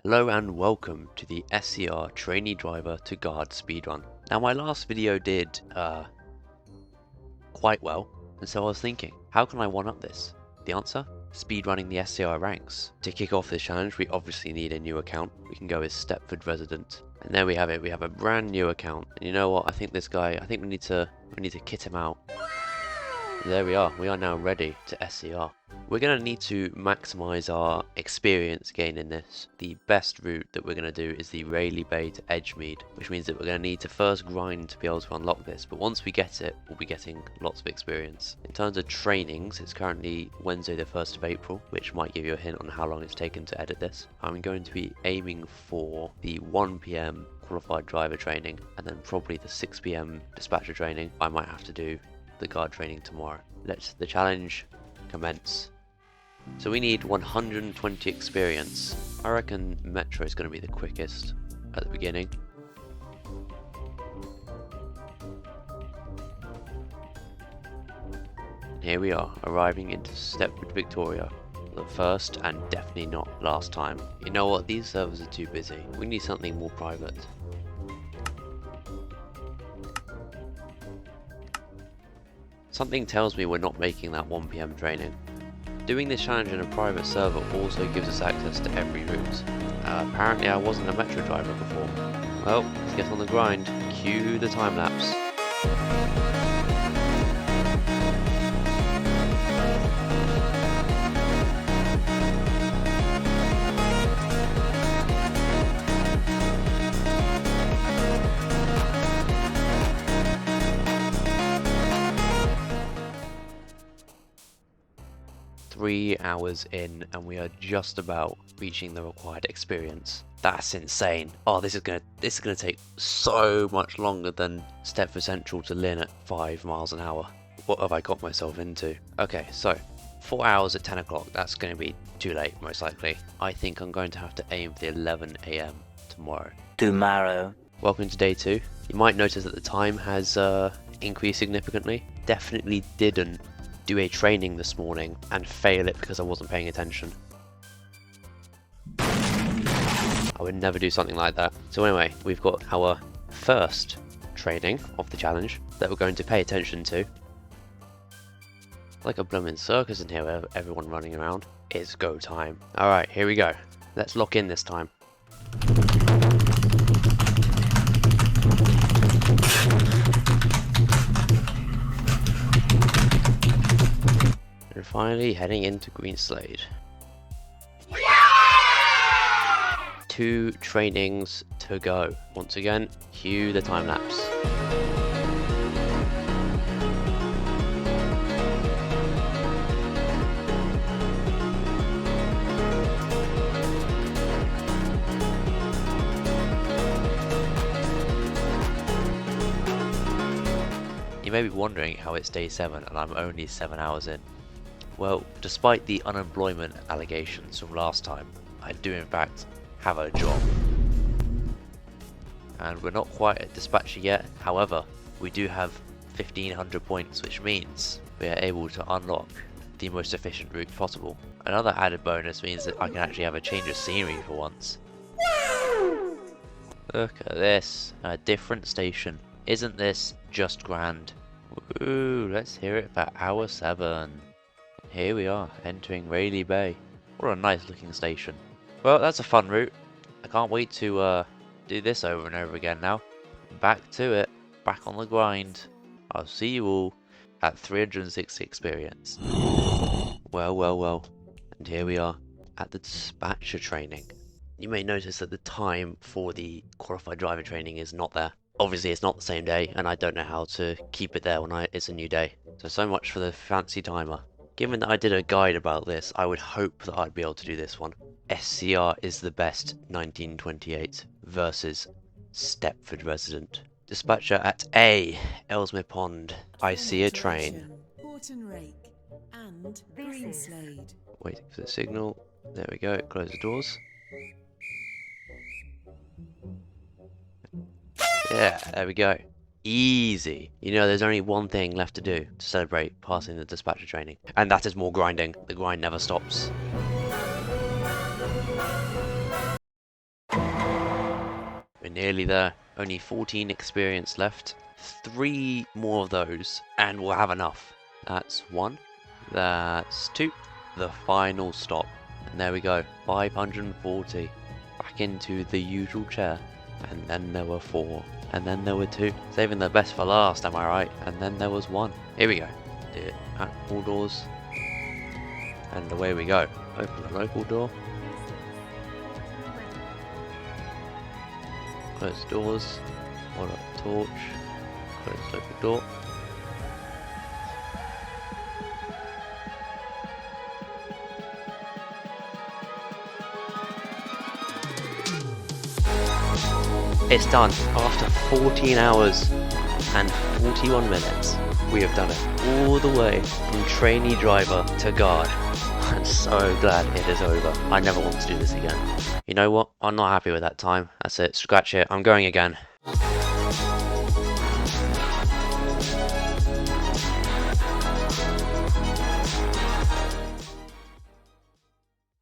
Hello and welcome to the SCR Trainee Driver to Guard Speedrun. Now my last video did quite well, and so I was thinking, how can I one-up this? The answer? Speedrunning the SCR ranks. To kick off this challenge we obviously need a new account. We can go as Stepford Resident. And there we have it, we have a brand new account. And you know what, I think this guy, we need to kit him out. There we are now ready to SCR. We're going to need to maximize our experience gain in this. The best route that we're going to do is the Railway Bay to Edgemead, which means that we're going to need to first grind to be able to unlock this, but once we get it, we'll be getting lots of experience. In terms of trainings, it's currently Wednesday the 1st of April, which might give you a hint on how long it's taken to edit this. I'm going to be aiming for the 1 PM qualified driver training, and then probably the 6 PM dispatcher training. I might have to do the guard training tomorrow. Let's the challenge commence. So we need 120 experience. I reckon Metro is going to be the quickest at the beginning. Here we are, arriving into Stepford, Victoria. The first and definitely not last time. You know what, these servers are too busy. We need something more private. Something tells me we're not making that 1 PM training. Doing this challenge in a private server also gives us access to every route. Apparently I wasn't a Metro driver before. Well, let's get on the grind. Cue the time lapse. 3 hours in and we are just about reaching the required experience. That's insane. Oh, this is gonna take so much longer than Stepford Central to Lynn at 5 miles an hour. What have I got myself into? Okay, so 4 hours at 10 o'clock. That's going to be too late, most likely. I think I'm going to have to aim for the 11 AM tomorrow. Welcome to day 2. You might notice that the time has increased significantly. Definitely didn't do a training this morning and fail it because I wasn't paying attention. I would never do something like that. So anyway, we've got our first training of the challenge that we're going to pay attention to. Like a blooming circus in here with everyone running around. It's go time. Alright, here we go. Let's lock in this time. And finally heading into Greenslade. 2 trainings to go. Once again, cue the time lapse. You may be wondering how it's day 7 and I'm only 7 hours in. Well, despite the unemployment allegations from last time, I do in fact have a job. And we're not quite at dispatcher yet, however, we do have 1500 points, which means we are able to unlock the most efficient route possible. Another added bonus means that I can actually have a change of scenery for once. Look at this, a different station. Isn't this just grand? Woo, let's hear it for hour 7. Here we are, entering Railway Bay. What a nice looking station. Well, that's a fun route. I can't wait to do this over and over again now. Back to it, back on the grind. I'll see you all at 360 experience. Well. And here we are at the dispatcher training. You may notice that the time for the qualified driver training is not there. Obviously it's not the same day and I don't know how to keep it there when it's a new day. So much for the fancy timer. Given that I did a guide about this, I would hope that I'd be able to do this one. SCR is the best 1928 versus Stepford Resident. Dispatcher at A, Ellesmere Pond. I see a train. And Greenslade. Waiting for the signal. There we go, close the doors. Yeah, there we go. Easy. You know, there's only one thing left to do to celebrate passing the dispatcher training, and that is more grinding. The grind never stops. nearly there. Only 14 experience left. 3 more of those and we'll have enough. That's 1. That's 2. The final stop. And there we go. 540. Back into the usual chair. And then there were 4. And then there were 2. Saving the best for last, am I right? And then there was 1. Here we go. Do it at all doors. And away we go. Open the local door. Close doors. Hold up the torch. Close local door. It's done. After 14 hours and 41 minutes, we have done it all the way from trainee driver to guard. I'm so glad it is over. I never want to do this again. You know what? I'm not happy with that time. That's it. Scratch it. I'm going again.